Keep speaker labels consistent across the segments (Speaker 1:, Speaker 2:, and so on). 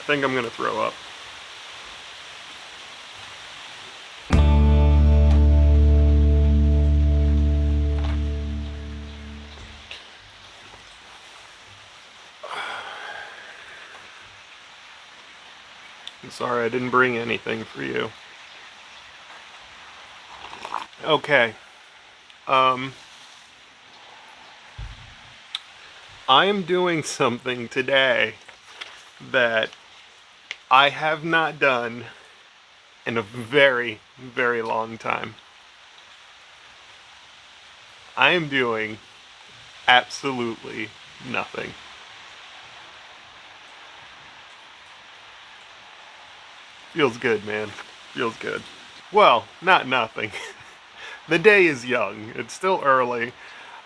Speaker 1: I think I'm gonna throw up. I'm sorry I didn't bring anything for you. Okay. I am doing something today that I have not done in a very, very long time. I am doing absolutely nothing. Feels good, man. Feels good. Well, not nothing. The day is young. It's still early.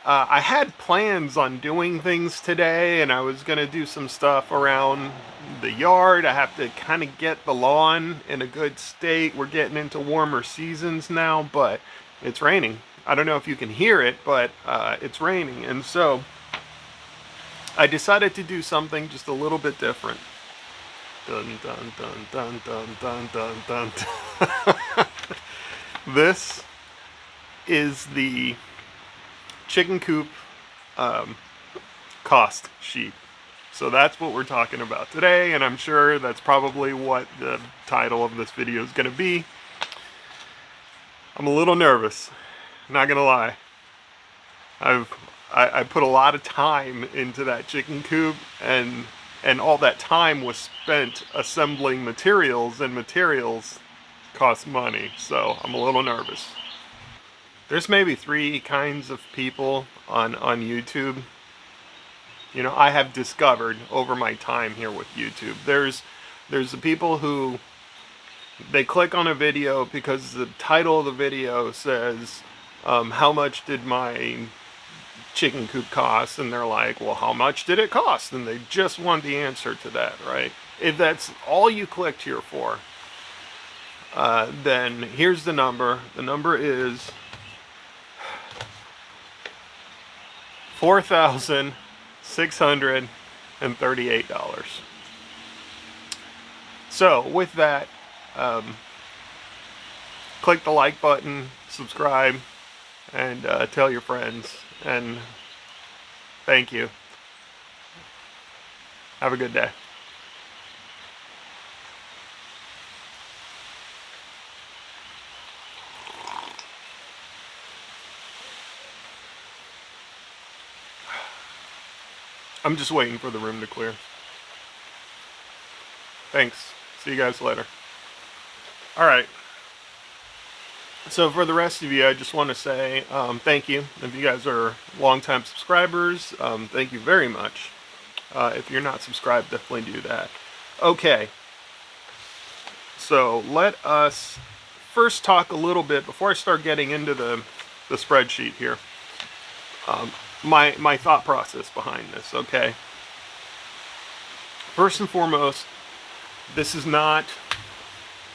Speaker 1: I had plans on doing things today, and I was going to do some stuff around the yard. I have to kind of get the lawn in a good state. We're getting into warmer seasons now, but it's raining. I don't know if you can hear it, but it's raining. And so I decided to do something just a little bit different. Dun dun dun dun dun dun dun dun. This is the chicken coop cost sheet. So that's what we're talking about today, and I'm sure that's probably what the title of this video is going to be. I'm a little nervous, not gonna lie. I put a lot of time into that chicken coop, and all that time was spent assembling materials, and materials cost money, so I'm a little nervous. There's maybe three kinds of people on YouTube. You know, I have discovered over my time here with YouTube. There's the people who they click on a video because the title of the video says, how much did my chicken coop cost? And they're like, well, how much did it cost? And they just want the answer to that, right? If that's all you clicked here for, then here's the number. The number is $4,638. So with that, click the like button, subscribe, and tell your friends. And thank you. Have a good day. I'm just waiting for the room to clear. Thanks. See you guys later. All right. So for the rest of you, I just want to say thank you. If you guys are longtime subscribers, thank you very much. If you're not subscribed, definitely do that. Okay. So let us first talk a little bit, before I start getting into the spreadsheet here, my thought process behind this, okay? First and foremost, this is not,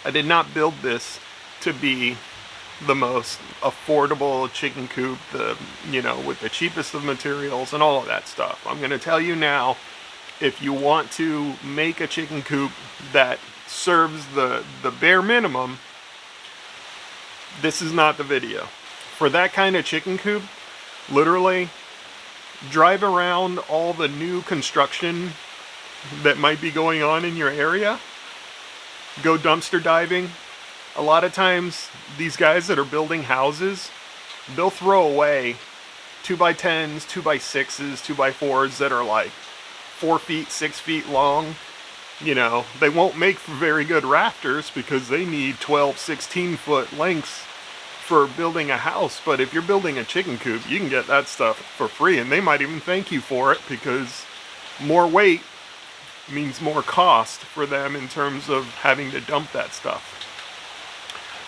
Speaker 1: I did not build this to be the most affordable chicken coop, with the cheapest of materials and all of that stuff. I'm going to tell you now, if you want to make a chicken coop that serves the bare minimum, this is not the video. For that kind of chicken coop, literally, drive around all the new construction that might be going on in your area. Go dumpster diving. A lot of times, these guys that are building houses, they'll throw away 2x10s, 2x6s, 2x4s that are like 4 feet, 6 feet long. You know, they won't make for very good rafters because they need 12, 16-foot lengths for building a house. But if you're building a chicken coop, you can get that stuff for free, and they might even thank you for it, because more weight means more cost for them in terms of having to dump that stuff.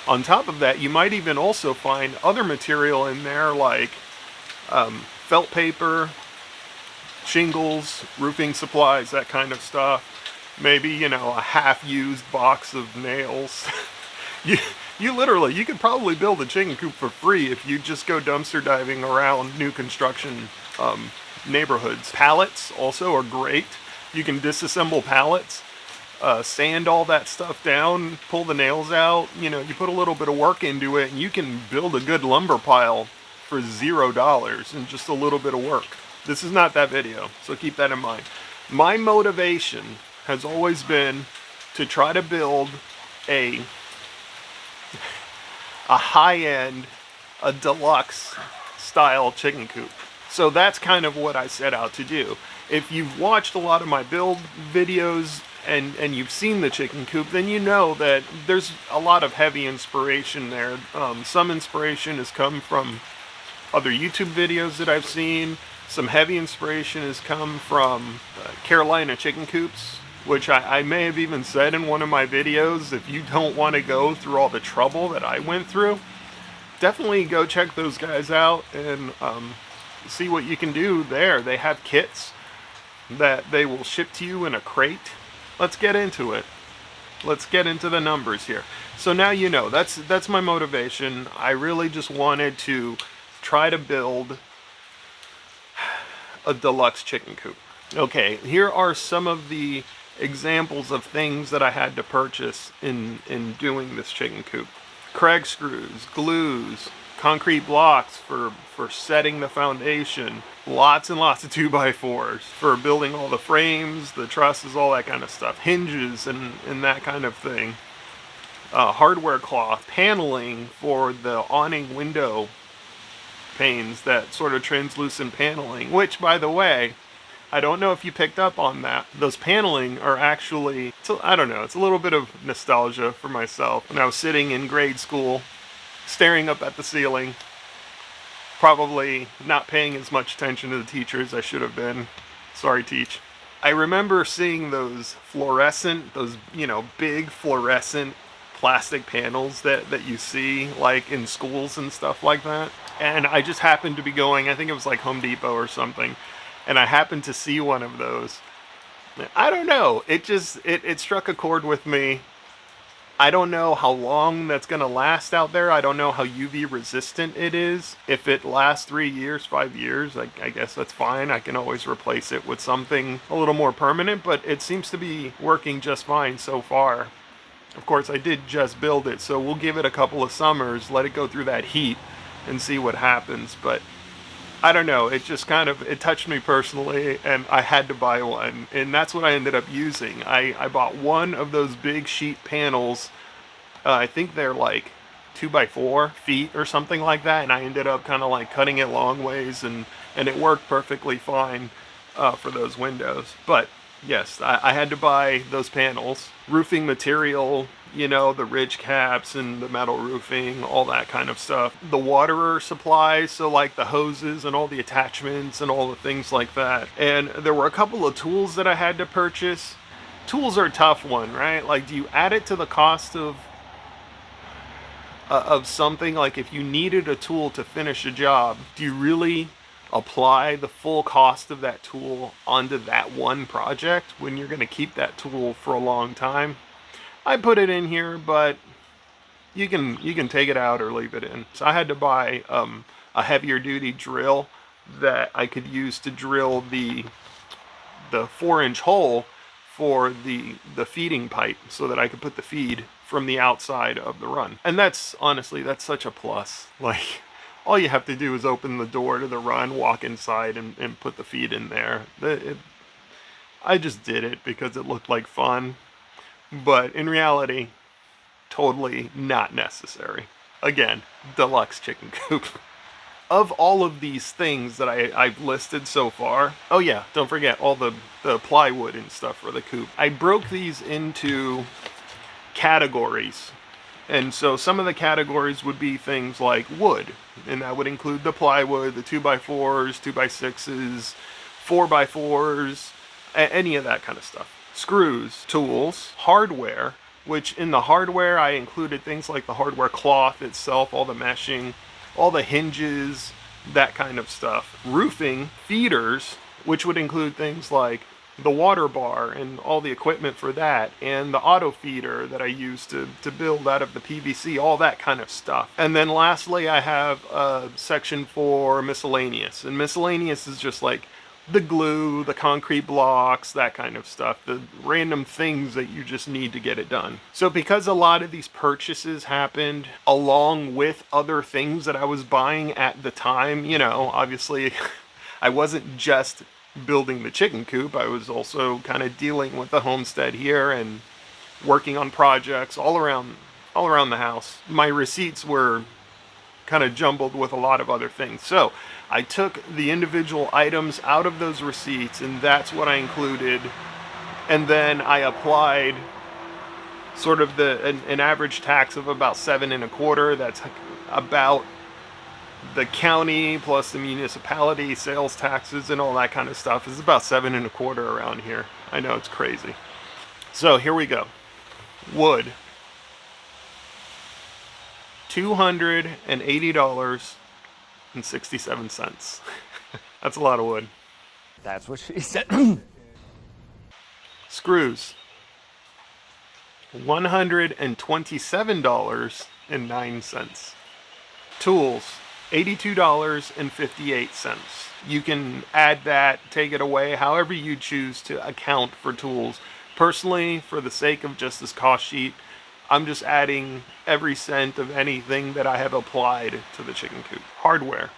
Speaker 1: On top of that, you might even also find other material in there, like felt paper, shingles, roofing supplies, that kind of stuff. Maybe, a half-used box of nails. You literally, you could probably build a chicken coop for free if you just go dumpster diving around new construction neighborhoods. Pallets also are great. You can disassemble pallets. sand all that stuff down, pull the nails out, you know, you put a little bit of work into it, and you can build a good lumber pile for $0 and just a little bit of work. This is not that video, so keep that in mind. My motivation has always been to try to build a high-end, a deluxe style chicken coop. So that's kind of what I set out to do. If you've watched a lot of my build videos and you've seen the chicken coop, then you know that there's a lot of heavy inspiration there. Some inspiration has come from other YouTube videos that I've seen. Some heavy inspiration has come from Carolina chicken coops, which I may have even said in one of my videos, if you don't want to go through all the trouble that I went through, definitely go check those guys out and see what you can do there. They have kits that they will ship to you in a crate. Let's get into it. Let's get into the numbers here. So now you know, that's my motivation. I really just wanted to try to build a deluxe chicken coop. Okay, here are some of the examples of things that I had to purchase in doing this chicken coop. Craig screws, glues, concrete blocks for setting the foundation, lots and lots of 2x4s for building all the frames, the trusses, all that kind of stuff, hinges and that kind of thing, hardware cloth, paneling for the awning window panes, that sort of translucent paneling, which, by the way, I don't know if you picked up on that. Those paneling are actually, I don't know, it's a little bit of nostalgia for myself. When I was sitting in grade school, staring up at the ceiling, probably not paying as much attention to the teacher as I should have been. Sorry, teach. I remember seeing those fluorescent, those, you know, big fluorescent plastic panels that you see like in schools and stuff like that. And I just happened to be going, I think it was like Home Depot or something, and I happened to see one of those. I don't know, it struck a chord with me. I don't know how long that's gonna last out there. I don't know how UV resistant it is. If it lasts 3 years, 5 years, I guess that's fine. I can always replace it with something a little more permanent, but it seems to be working just fine so far. Of course, I did just build it, so we'll give it a couple of summers, let it go through that heat and see what happens. But I don't know, it just kind of, it touched me personally, and I had to buy one, and that's what I ended up using. I bought one of those big sheet panels. I think they're like 2x4 feet or something like that, and I ended up kind of like cutting it long ways, and it worked perfectly fine for those windows. But yes, I had to buy those panels. Roofing material, you know, the ridge caps and the metal roofing, all that kind of stuff. The waterer supplies, so like the hoses and all the attachments and all the things like that. And there were a couple of tools that I had to purchase. Tools are a tough one, right? Like, do you add it to the cost of something? Like, if you needed a tool to finish a job, do you really apply the full cost of that tool onto that one project when you're going to keep that tool for a long time? I put it in here, but you can take it out or leave it in. So I had to buy a heavier duty drill that I could use to drill the 4-inch hole for the feeding pipe, so that I could put the feed from the outside of the run. And that's, honestly, that's such a plus. Like, all you have to do is open the door to the run, walk inside, and put the feed in there. I just did it because it looked like fun. But in reality, totally not necessary. Again, deluxe chicken coop. Of all of these things that I've listed so far, oh yeah, don't forget all the plywood and stuff for the coop. I broke these into categories. And so some of the categories would be things like wood, and that would include the plywood, the 2x4s, 2x6s, 4x4s, any of that kind of stuff. Screws, tools, hardware, which in the hardware I included things like the hardware cloth itself, all the meshing, all the hinges, that kind of stuff. Roofing, feeders, which would include things like the water bar and all the equipment for that, and the auto feeder that I used to build out of the PVC, all that kind of stuff. And then lastly, I have a section for miscellaneous, and miscellaneous is just like the glue, the concrete blocks, that kind of stuff, the random things that you just need to get it done. So because a lot of these purchases happened along with other things that I was buying at the time, you know, obviously I wasn't just building the chicken coop, I was also kind of dealing with the homestead here and working on projects all around the house. My receipts were kind of jumbled with a lot of other things. So I took the individual items out of those receipts, and that's what I included. And then I applied sort of an average tax of about 7.25. That's about the county plus the municipality sales taxes and all that kind of stuff is about 7.25 around here. I know, it's crazy. So here we go. Wood, $280.67. That's a lot of wood.
Speaker 2: That's what she said.
Speaker 1: Screws, $127.09. Tools, $82.58. You can add that, take it away, however you choose to account for tools. Personally, for the sake of just this cost sheet, I'm just adding every cent of anything that I have applied to the chicken coop. Hardware,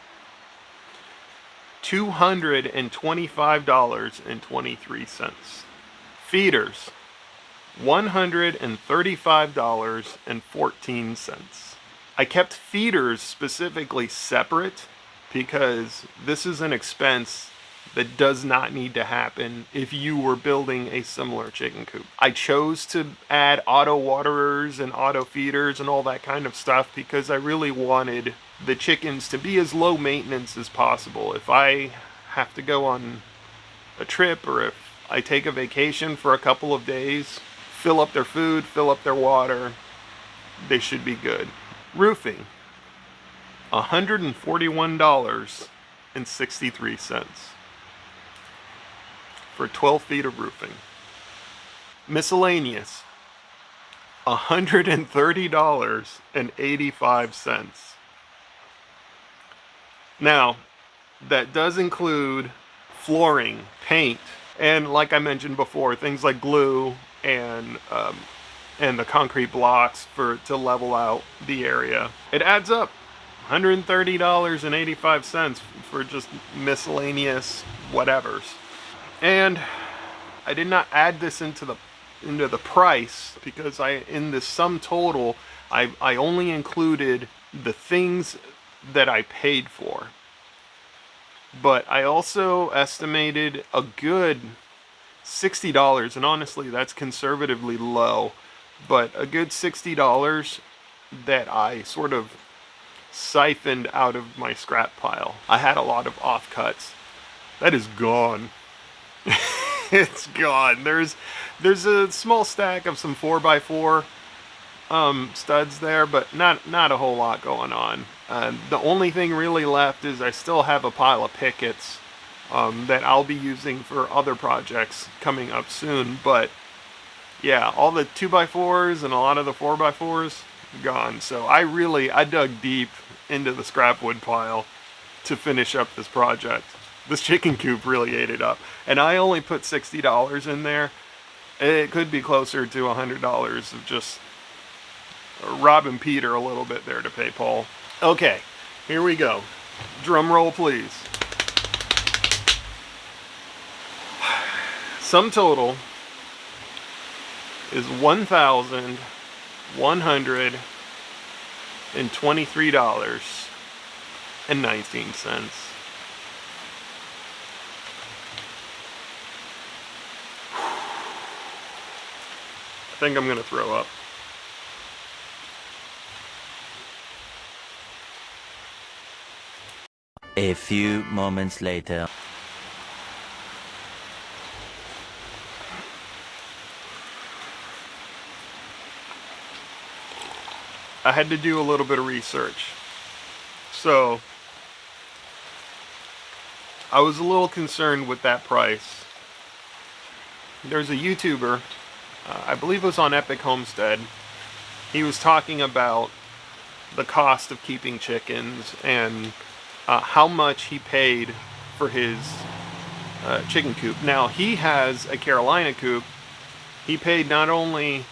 Speaker 1: $225.23. Feeders, $135.14. I kept feeders specifically separate because this is an expense that does not need to happen if you were building a similar chicken coop. I chose to add auto waterers and auto feeders and all that kind of stuff because I really wanted the chickens to be as low maintenance as possible. If I have to go on a trip or if I take a vacation for a couple of days, fill up their food, fill up their water, they should be good. Roofing, $141.63 for 12 feet of roofing. Miscellaneous, $130.85. Now, that does include flooring, paint, and like I mentioned before, things like glue and the concrete blocks to level out the area. It adds up, $130.85 for just miscellaneous whatevers. And I did not add this into the price because in the sum total I only included the things that I paid for. But I also estimated a good $60, and honestly that's conservatively low, but a good $60 that I sort of siphoned out of my scrap pile. I had a lot of offcuts. That is gone. It's gone. There's a small stack of some 4x4 studs there, but not a whole lot going on. The only thing really left is I still have a pile of pickets that I'll be using for other projects coming up soon. But yeah, all the 2x4s and a lot of the 4x4s gone. So I dug deep into the scrap wood pile to finish up this project. This chicken coop really ate it up. And I only put $60 in there. It could be closer to $100 of just robbing Peter a little bit there to pay Paul. Okay, here we go. Drum roll, please. Sum total is $1,123.19. I think I'm gonna throw up.
Speaker 2: A few moments later.
Speaker 1: I had to do a little bit of research. So I was a little concerned with that price. There's a YouTuber, I believe it was on Epic Homestead. He was talking about the cost of keeping chickens and how much he paid for his chicken coop. Now, he has a Carolina coop. He paid not only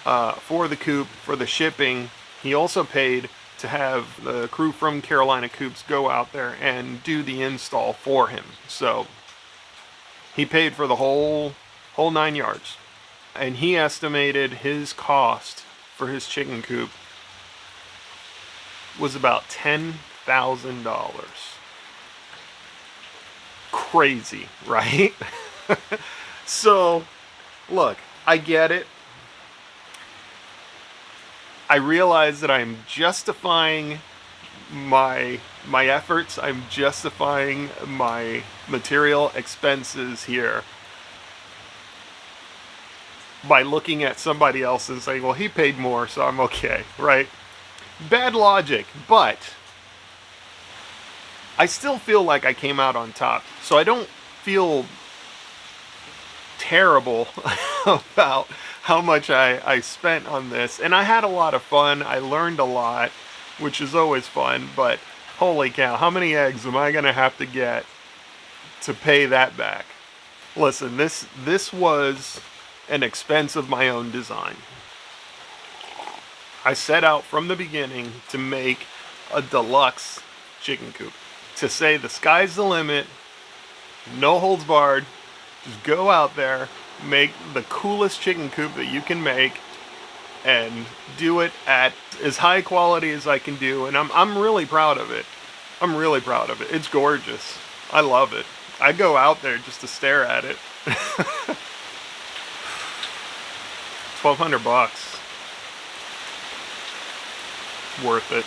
Speaker 1: for the coop, for the shipping, he also paid to have the crew from Carolina Coops go out there and do the install for him. So he paid for the whole 9 yards. And he estimated his cost for his chicken coop was about $10,000. Crazy, right? So, look, I get it. I realize that I'm justifying my efforts. I'm justifying my material expenses here by looking at somebody else and saying, well, he paid more, so I'm okay, right? Bad logic, but I still feel like I came out on top. So I don't feel terrible about how much I spent on this. And I had a lot of fun. I learned a lot, which is always fun. But holy cow, how many eggs am I going to have to get to pay that back? Listen, this was an expense of my own design. I set out from the beginning to make a deluxe chicken coop. To say the sky's the limit, no holds barred, just go out there, make the coolest chicken coop that you can make, and do it at as high quality as I can do. And I'm really proud of it. I'm really proud of it. It's gorgeous. I love it. I go out there just to stare at it. $1,200. Worth it.